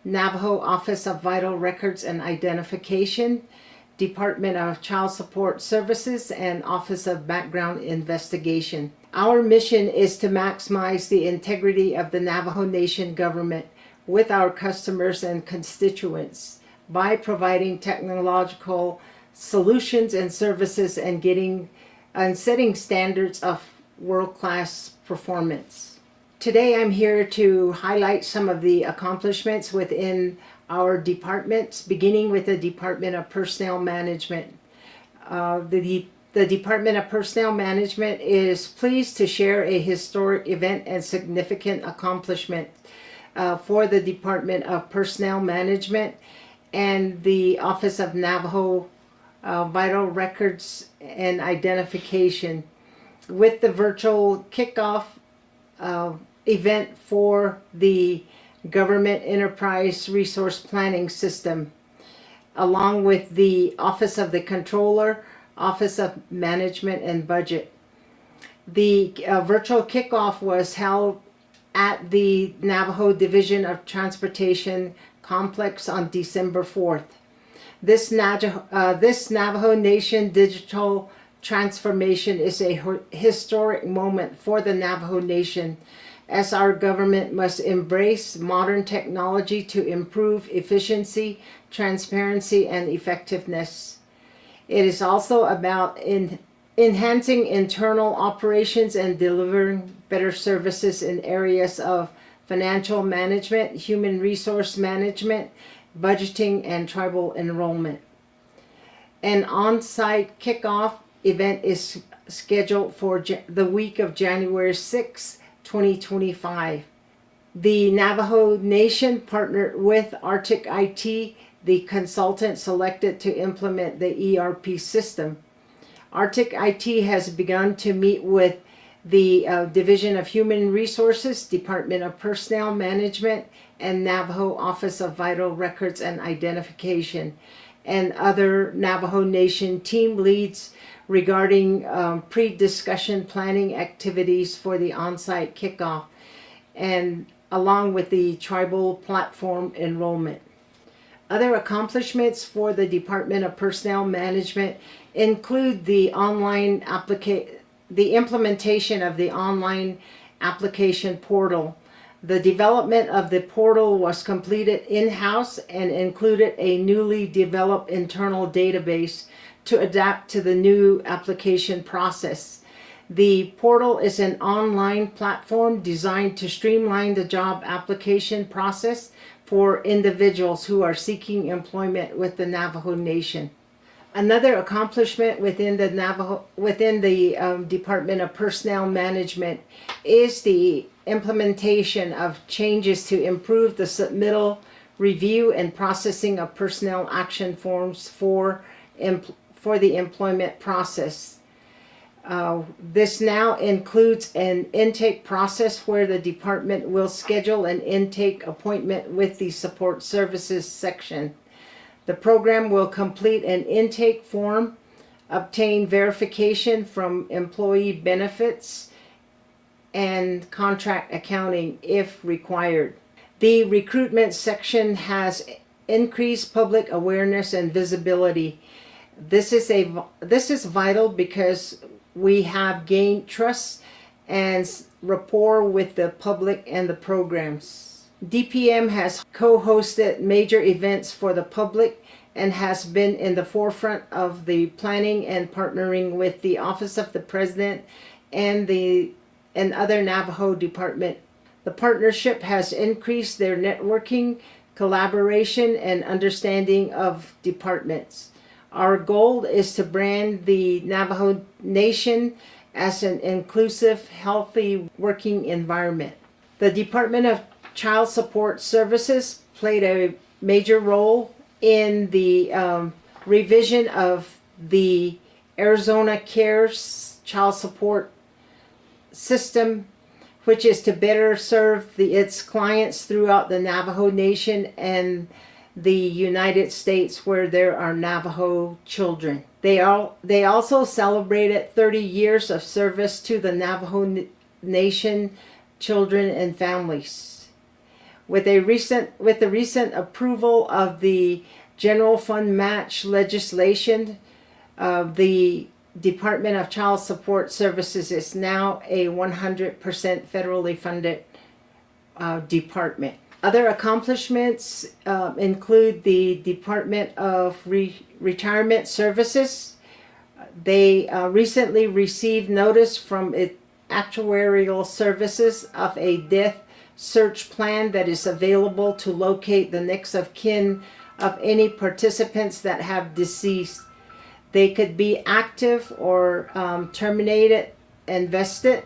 Navajo Office of Vital Records and Identification, Department of Child Support Services, and Office of Background Investigation. Our mission is to maximize the integrity of the Navajo Nation government with our customers and constituents by providing technological solutions and services and setting standards of world-class performance. Today I'm here to highlight some of the accomplishments within our departments, beginning with the Department of Personnel Management. The Department of Personnel Management is pleased to share a historic event and significant accomplishment for the Department of Personnel Management and the Office of Navajo Vital Records and Identification with the virtual kickoff event for the Government Enterprise Resource Planning System, along with the Office of the Controller, Office of Management and Budget. The virtual kickoff was held at the Navajo Division of Transportation Complex on December 4th. This Navajo Nation digital transformation is a historic moment for the Navajo Nation, as our government must embrace modern technology to improve efficiency, transparency, and effectiveness. It is also about enhancing internal operations and delivering better services in areas of financial management, human resource management, budgeting, and tribal enrollment. An on-site kickoff event is scheduled for the week of January 6, 2025. The Navajo Nation partnered with Arctic IT, the consultant selected to implement the ERP system. Arctic IT has begun to meet with the Division of Human Resources, Department of Personnel Management, and Navajo Office of Vital Records and Identification, and other Navajo Nation team leads regarding pre-discussion planning activities for the on-site kickoff, and along with the tribal platform enrollment. Other accomplishments for the Department of Personnel Management include the implementation of the online application portal. The development of the portal was completed in-house and included a newly developed internal database to adapt to the new application process. The portal is an online platform designed to streamline the job application process for individuals who are seeking employment with the Navajo Nation. Another accomplishment within the Department of Personnel Management is the implementation of changes to improve the submittal, review, and processing of personnel action forms for the employment process. This now includes an intake process where the department will schedule an intake appointment with the support services section. The program will complete an intake form, obtain verification from employee benefits, and contract accounting if required. The recruitment section has increased public awareness and visibility. This is vital because we have gained trust and rapport with the public and the programs. DPM has co-hosted major events for the public and has been in the forefront of the planning and partnering with the Office of the President and other Navajo department. The partnership has increased their networking, collaboration, and understanding of departments. Our goal is to brand the Navajo Nation as an inclusive, healthy working environment. The Department of Child Support Services played a major role in the revision of the Arizona CARES child support system, which is to better serve its clients throughout the Navajo Nation and the United States where there are Navajo children. They also celebrated 30 years of service to the Navajo Nation children and families. With the recent approval of the General Fund Match legislation, the Department of Child Support Services is now a 100% federally funded department. Other accomplishments include the Department of Retirement Services. They recently received notice from its actuarial services of a death search plan that is available to locate the next of kin of any participants that have deceased. They could be active or terminated and vested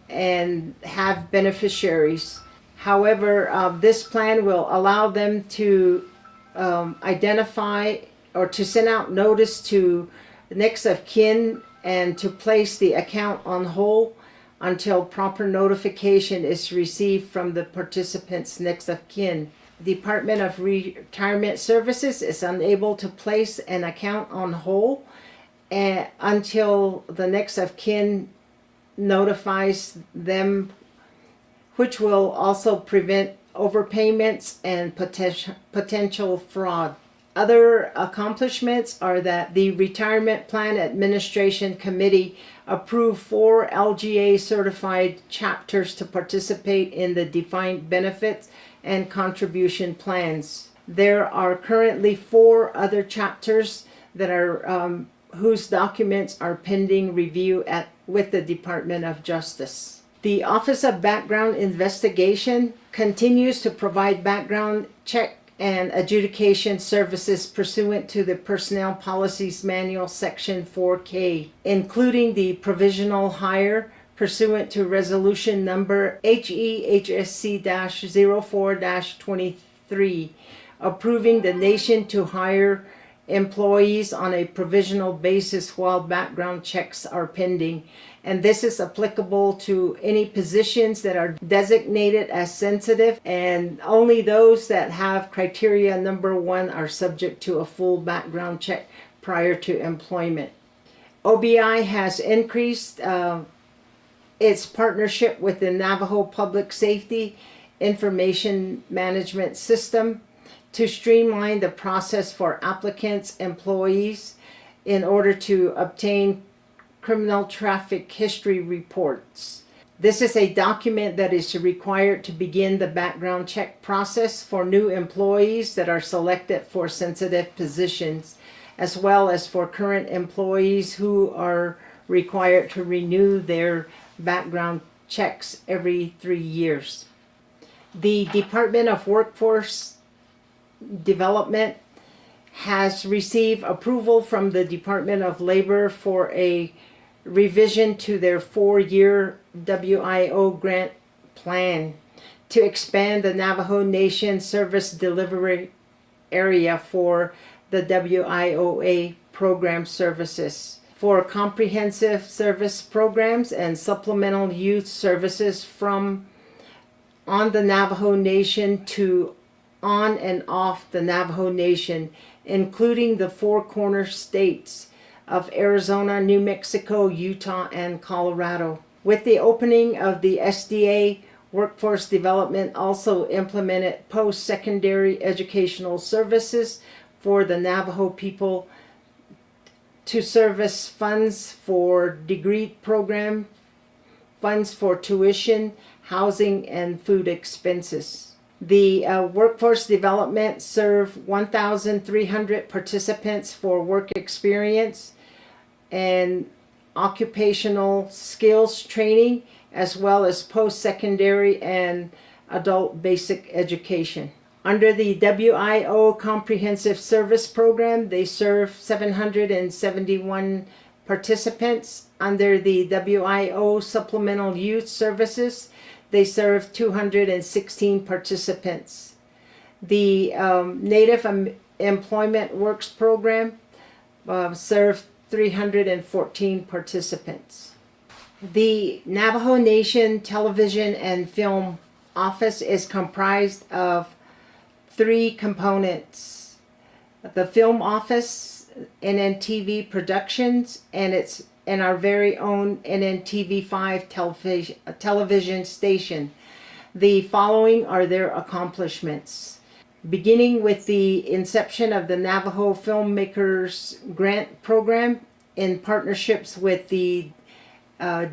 and have beneficiaries. However, this plan will allow them to identify or to send out notice to next of kin and to place the account on hold until proper notification is received from the participant's next of kin. Department of Retirement Services is unable to place an account on hold until the next of kin notifies them, which will also prevent overpayments and potential fraud. Other accomplishments are that the Retirement Plan Administration Committee approved 4 LGA certified chapters to participate in the defined benefits and contribution plans. There are currently 4 other chapters that are whose documents are pending review with the Department of Justice. The Office of Background Investigation continues to provide background check and adjudication services pursuant to the Personnel Policies Manual Section 4K, including the provisional hire pursuant to Resolution Number HEHSC-04-23, approving the nation to hire employees on a provisional basis while background checks are pending. And this is applicable to any positions that are designated as sensitive, and only those that have criteria number 1 are subject to a full background check prior to employment. OBI has increased its partnership with the Navajo Public Safety Information Management System to streamline the process for applicants, employees, in order to obtain criminal traffic history reports. This is a document that is required to begin the background check process for new employees that are selected for sensitive positions, as well as for current employees who are required to renew their background checks every 3 years. The Department of Workforce Development has received approval from the Department of Labor for a revision to their 4-year WIO grant plan to expand the Navajo Nation service delivery area for the WIOA program services, for comprehensive service programs and supplemental youth services from on the Navajo Nation to on and off the Navajo Nation, including the 4 corner states of Arizona, New Mexico, Utah, and Colorado. With the opening of the SDA, Workforce Development also implemented post-secondary educational services for the Navajo people to service funds for degree program, funds for tuition, housing, and food expenses. The Workforce Development served 1,300 participants for work experience and occupational skills training, as well as post-secondary and adult basic education. Under the WIO Comprehensive Service Program, they serve 771 participants. Under the WIO Supplemental Youth Services, they serve 216 participants. The Native Employment Works Program served 314 participants. The Navajo Nation Television and Film Office is comprised of 3 components: the Film Office, NNTV Productions, and our very own NNTV5 television station. The following are their accomplishments. Beginning with the inception of the Navajo Filmmakers Grant Program in partnerships with the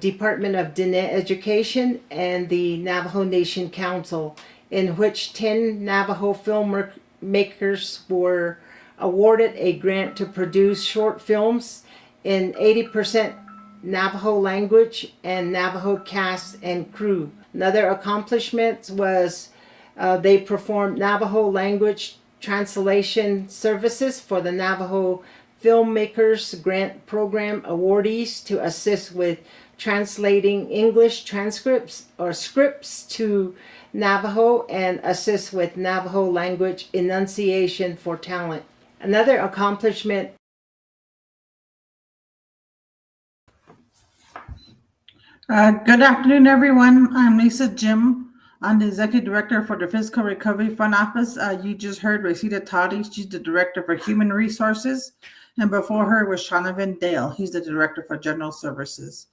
Department of Diné Education and the Navajo Nation Council, in which 10 Navajo filmmakers were awarded a grant to produce short films in 80% Navajo language and Navajo cast and crew. Another accomplishment was they performed Navajo language translation services for the Navajo Filmmakers Grant Program awardees to assist with translating English transcripts or scripts to Navajo and assist with Navajo language enunciation for talent. Another accomplishment. Good afternoon, everyone. I'm Lisa Jim. I'm the Executive Director for the Fiscal Recovery Fund Office. You just heard Rosita Toddy. She's the Director for Human Resources. And before her was Shonovan Dale. He's the Director for General Services.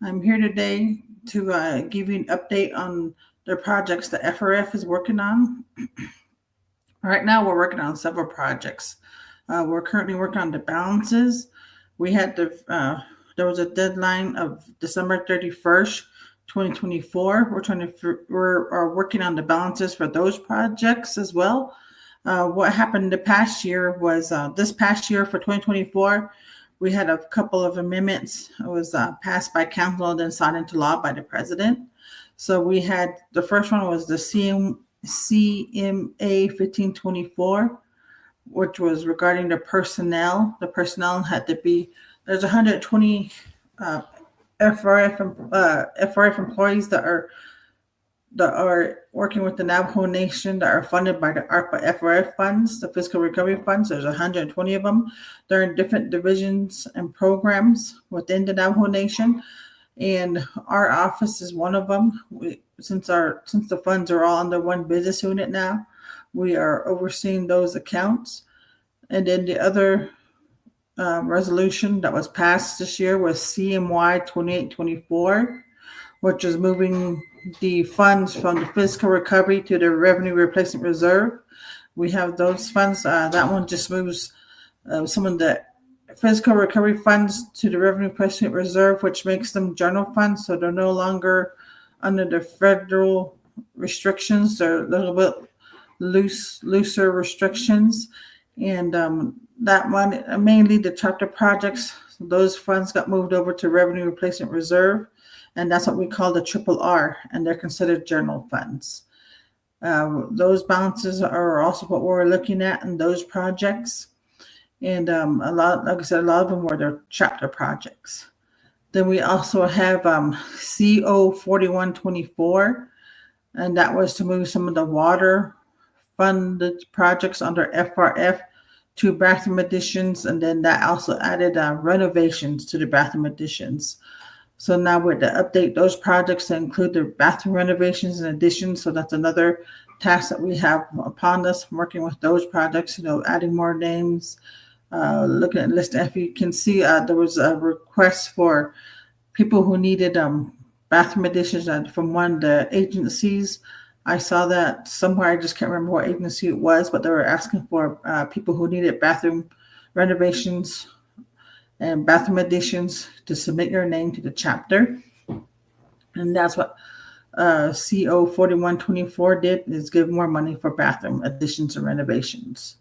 I'm here today to give you an update on the projects the FRF is working on. Right now, we're working on several projects. We're currently working on the balances. We had there was a deadline of December 31st, 2024. We're working on the balances for those projects as well. What happened the past year was this past year for 2024, we had a couple of amendments. It was passed by council and then signed into law by the president. So we had the first one was the CMA 1524, which was regarding the personnel. The personnel had to be, there's 120 FRF employees that are working with the Navajo Nation that are funded by the ARPA FRF funds, the Fiscal Recovery Funds. There's 120 of them. They're in different divisions and programs within the Navajo Nation, and our office is one of them. Since the funds are all under one business unit now, we are overseeing those accounts. And then the other resolution that was passed this year was CMY 2824, which is moving the funds from the fiscal recovery to the revenue replacement reserve. We have those funds. That one just moves some of the fiscal recovery funds to the revenue replacement reserve, which makes them general funds. So they're no longer under the federal restrictions. They're a little bit looser restrictions. And that one, mainly the chapter projects, those funds got moved over to revenue replacement reserve. And that's what we call the RRR, and they're considered general funds. Those balances are also what we're looking at in those projects. And like I said, a lot of them were their chapter projects. Then we also have CO 4124, and that was to move some of the water funded projects under FRF to bathroom additions, and then that also added renovations to the bathroom additions. So now we're to update those projects to include the bathroom renovations and additions. So that's another task that we have upon us, working with those projects, adding more names, looking at the list. If you can see, there was a request for people who needed bathroom additions from one of the agencies. I saw that somewhere. I just can't remember what agency it was, but they were asking for people who needed bathroom renovations and bathroom additions to submit your name to the chapter. And that's what CO 4124 did, is give more money for bathroom additions and renovations.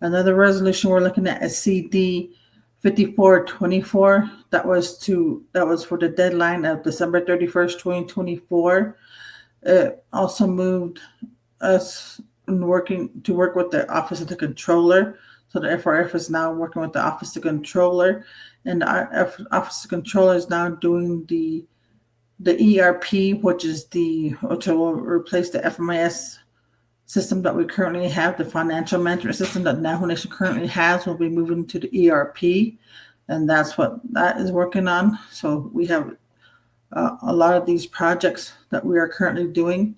Another resolution we're looking at is CD 5424. That was for the deadline of December 31st, 2024. It also moved us work with the Office of the Controller. So the FRF is now working with the Office of the Controller, and the Office of the Controller is now doing the ERP, which will replace the FMIS system that we currently have. The financial management system that Navajo Nation currently has will be moving to the ERP, and that's what that is working on. So we have a lot of these projects that we are currently doing.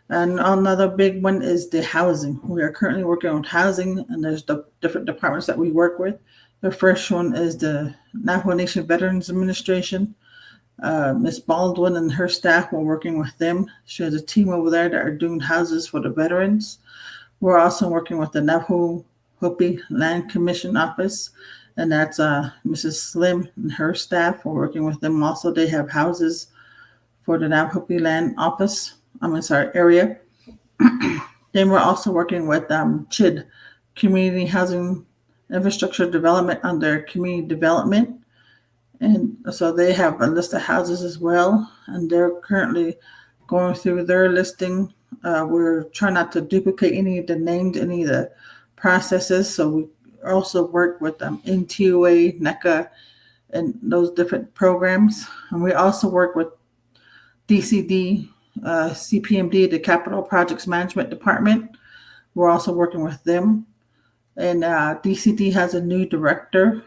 And another big one is the housing. We are currently working on housing, and there's the different departments that we work with. The first one is the Navajo Nation Veterans Administration. Miss Baldwin and her staff, we're working with them. She has a team over there that are doing houses for the veterans. We're also working with the Navajo Hopi Land Commission office, and that's Mrs. Slim and her staff. We're working with them also. They have houses for the Navajo Hopi Land office. Area. Then we're also working with CHID, Community Housing Infrastructure Development, under Community Development. And so they have a list of houses as well, and they're currently going through their listing. We're trying not to duplicate any of the names, any of the processes. So we also work with NTUA, NECA, and those different programs. And we also work with DCD, CPMD, the Capital Projects Management Department. We're also working with them. And DCD has a new director,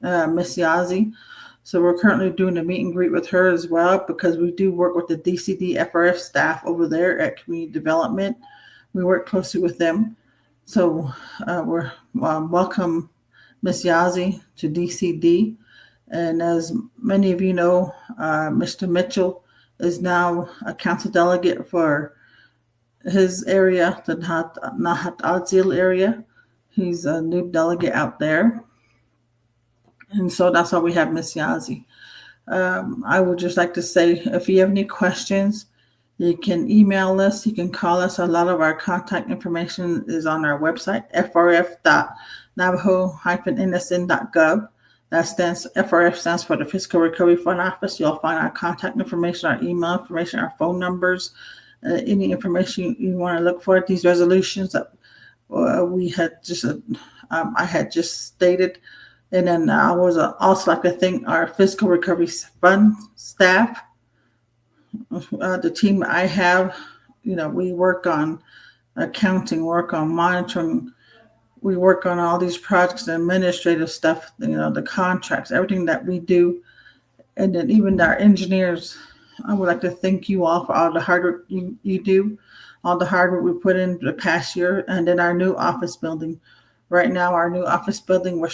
Miss Yazi. So we're currently doing a meet and greet with her as well, because we do work with the DCD FRF staff over there at Community Development. We work closely with them. So we're welcome Miss Yazi to DCD. And as many of you know, Mr. Mitchell is now a council delegate for his area, the Nahat Adzil area. He's a new delegate out there. And so that's why we have Miss Yazi. I would just like to say, if you have any questions, you can email us, you can call us. A lot of our contact information is on our website, frf.navajo-nsn.gov. FRF stands for the Fiscal Recovery Fund Office. You'll find our contact information, our email information, our phone numbers, any information you want to look for. These resolutions that I had just stated. And then I was also like to thank our Fiscal Recovery Fund staff. The team I have, we work on accounting, work on monitoring. We work on all these projects and administrative stuff, the contracts, everything that we do. And then even our engineers, I would like to thank you all for all the hard work you do, all the hard work we put in the past year. And then our new office building. Right now, our new office building, we're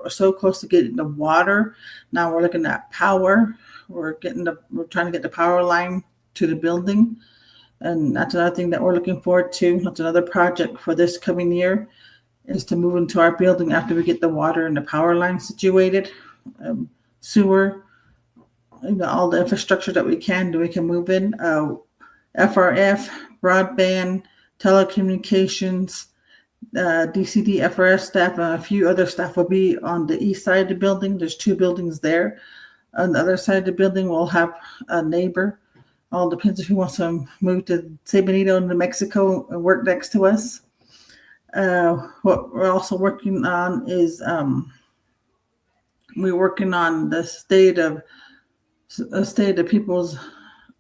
so close to getting the water. Now we're looking at power. We're trying to get the power line to the building. And that's another thing that we're looking forward to. That's another project for this coming year, is to move into our building after we get the water and the power line situated, sewer, all the infrastructure that we can move in. FRF, broadband, telecommunications, DCD FRF staff, and a few other staff will be on the east side of the building. There's 2 buildings there. On the other side of the building, we'll have a neighbor. All depends on who wants to move to San Benito, New Mexico, and work next to us. What we're also working on is we're working on the state of people's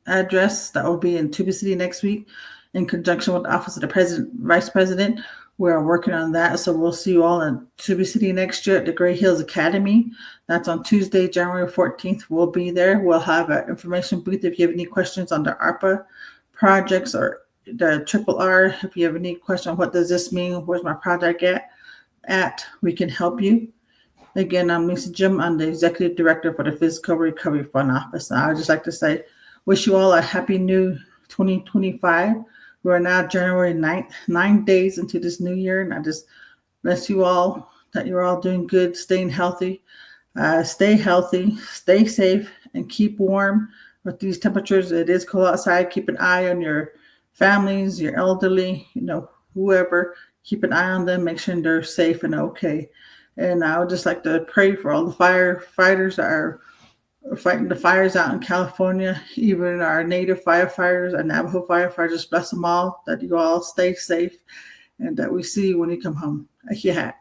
address that will be in Tuba City next week, in conjunction with the Office of the Vice President. We're working on that. So we'll see you all in Tuba City next year at the Gray Hills Academy. That's on Tuesday, January 14th. We'll be there. We'll have an information booth if you have any questions on the ARPA projects or the RRR. If you have any question, what does this mean? Where's my project at? We can help you. Again, I'm Lisa Jim. I'm the Executive Director for the Fiscal Recovery Fund Office. And I would just like to say, wish you all a happy new 2025. We're now January 9th, 9 days into this new year. And I just bless you all that you're all doing good, staying healthy. Stay healthy, stay safe, and keep warm with these temperatures. It is cold outside. Keep an eye on your families, your elderly, whoever. Keep an eye on them. Make sure they're safe and okay. And I would just like to pray for all the firefighters that are fighting the fires out in California. Even our native firefighters, our Navajo firefighters, bless them all, that you all stay safe and that we see you when you come home. Ahiya.